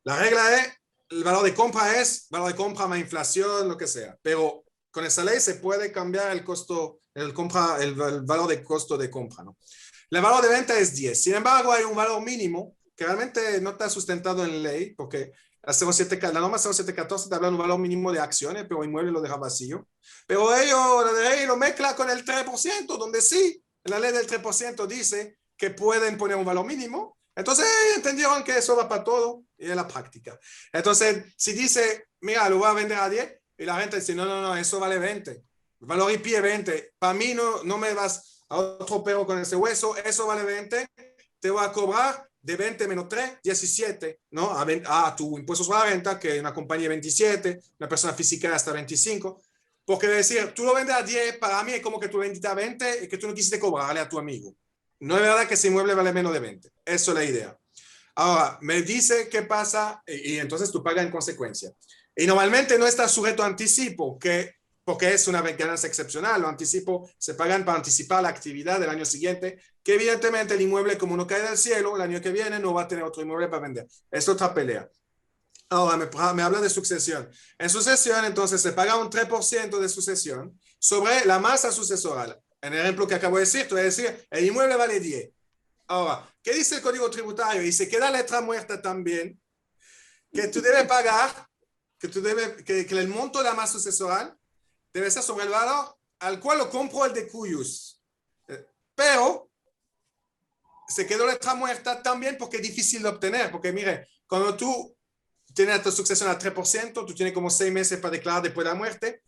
[SPEAKER 4] La regla es el valor de compra es valor de compra más inflación, lo que sea. Pero con esa ley se puede cambiar el costo, el valor de costo de compra, ¿no? El valor de venta es 10. Sin embargo, hay un valor mínimo que realmente no está sustentado en ley, porque la norma 0714 te habla de un valor mínimo de acciones, pero inmueble lo deja vacío. Pero la ley lo mezcla con el 3%, donde sí, en la ley del 3% dice que pueden poner un valor mínimo. Entonces entendieron que eso va para todo y es la práctica. Entonces, si dice, mira, lo voy a vender a 10, y la gente dice, no, eso vale 20. El valor IP es 20. Para mí no me vas a otro perro con ese hueso, eso vale 20. Te voy a cobrar de 20 menos 3, 17, ¿no? A tu impuesto sobre la renta, que una compañía 27, una persona física hasta 25. Porque decir, tú lo vendes a 10, para mí es como que tú vendiste a 20 y que tú no quisiste cobrarle a tu amigo. No es verdad que ese inmueble vale menos de 20. Eso es la idea. Ahora, me dice qué pasa y entonces tú pagas en consecuencia. Y normalmente no está sujeto a anticipo, porque es una ganancia excepcional. Los anticipos se pagan para anticipar la actividad del año siguiente, que evidentemente el inmueble, como no cae del cielo, el año que viene no va a tener otro inmueble para vender. Es otra pelea. Ahora, me habla de sucesión. En sucesión, entonces, se paga un 3% de sucesión sobre la masa sucesoral. En el ejemplo que acabo de decir, tú vas a decir, el inmueble vale 10. Ahora, ¿qué dice el Código Tributario? Dice que la letra muerta también, que tú debes pagar, que el monto de la masa sucesoral debe ser sobre el valor al cual lo compró el de cuyos. Pero se quedó letra muerta también porque es difícil de obtener, porque mire, cuando tú tienes tu sucesión al 3%, tú tienes como 6 meses para declarar después de la muerte.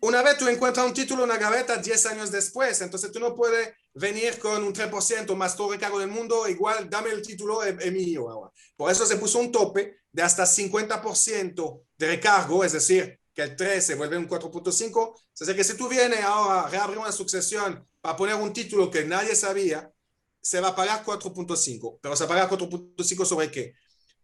[SPEAKER 4] Una vez tú encuentras un título en una gaveta 10 años después, entonces tú no puedes venir con un 3% más todo el recargo del mundo, igual dame el título, es mío ahora. Por eso se puso un tope de hasta 50% de recargo, es decir, que el 3 se vuelve un 4.5. Es decir, que si tú vienes ahora a reabrir una sucesión para poner un título que nadie sabía, se va a pagar 4.5. Pero se va a pagar 4.5 sobre qué?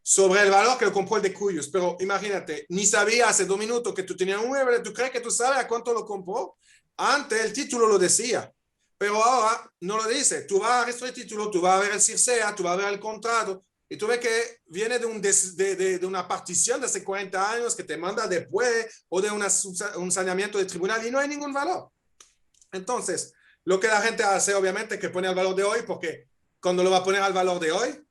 [SPEAKER 4] Sobre el valor que lo compró el de cuyos. Pero imagínate, ni sabía hace 2 minutos que tú tenías un mueble. ¿Tú crees que tú sabes a cuánto lo compró? Antes el título lo decía, pero ahora no lo dice. Tú vas a registrar el título, tú vas a ver el CIRSEA, tú vas a ver el contrato, y tú ves que viene de una partición de hace 40 años que te manda después, o de un saneamiento de tribunal, y no hay ningún valor. Entonces, lo que la gente hace, obviamente, es que pone el valor de hoy, porque cuando lo va a poner al valor de hoy,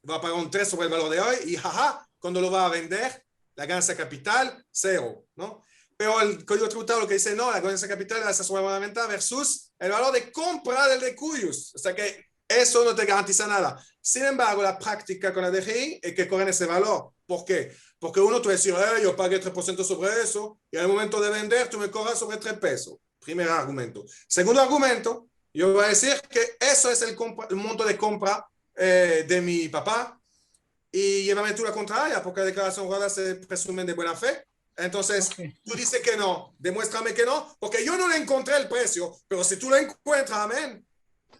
[SPEAKER 4] va a pagar un 3 sobre el valor de hoy, y jaja, cuando lo va a vender, la ganancia capital, 0, ¿no? Pero el Código Tributario lo que dice, no, la ganancia capital es sobre la venta versus el valor de compra del de cuyos. O sea que eso no te garantiza nada. Sin embargo, la práctica con la DGI es que corren ese valor. ¿Por qué? Porque uno te va a decir, yo pagué 3% sobre eso, y en el momento de vender, tú me cobras sobre 3 pesos. Primer argumento. Segundo argumento, yo voy a decir que eso es el monto de compra de mi papá, y llévame tú la contraria, porque la declaración jurada se presumen de buena fe. Entonces, tú dices que no, demuéstrame que no, porque yo no le encontré el precio, pero si tú lo encuentras, amén.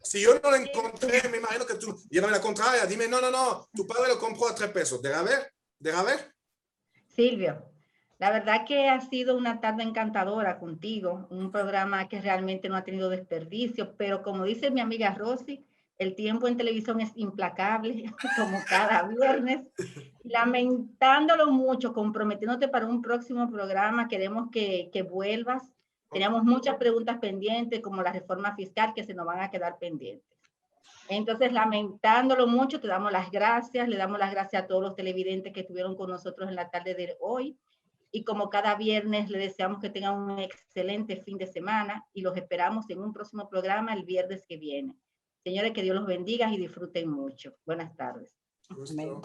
[SPEAKER 4] Si yo no lo encontré, me imagino que tú, llévame la contraria, dime, no, tu padre lo compró a 3 pesos. ¿Deja ver?
[SPEAKER 3] Silvio, la verdad que ha sido una tarde encantadora contigo, un programa que realmente no ha tenido desperdicio, pero como dice mi amiga Rosy, el tiempo en televisión es implacable, como cada viernes. Lamentándolo mucho, comprometiéndote para un próximo programa, queremos que vuelvas. Teníamos muchas preguntas pendientes, como la reforma fiscal, que se nos van a quedar pendientes. Entonces, lamentándolo mucho, te damos las gracias, le damos las gracias a todos los televidentes que estuvieron con nosotros en la tarde de hoy. Y como cada viernes, le deseamos que tengan un excelente fin de semana y los esperamos en un próximo programa el viernes que viene. Señores, que Dios los bendiga y disfruten mucho. Buenas tardes.
[SPEAKER 2] Amén.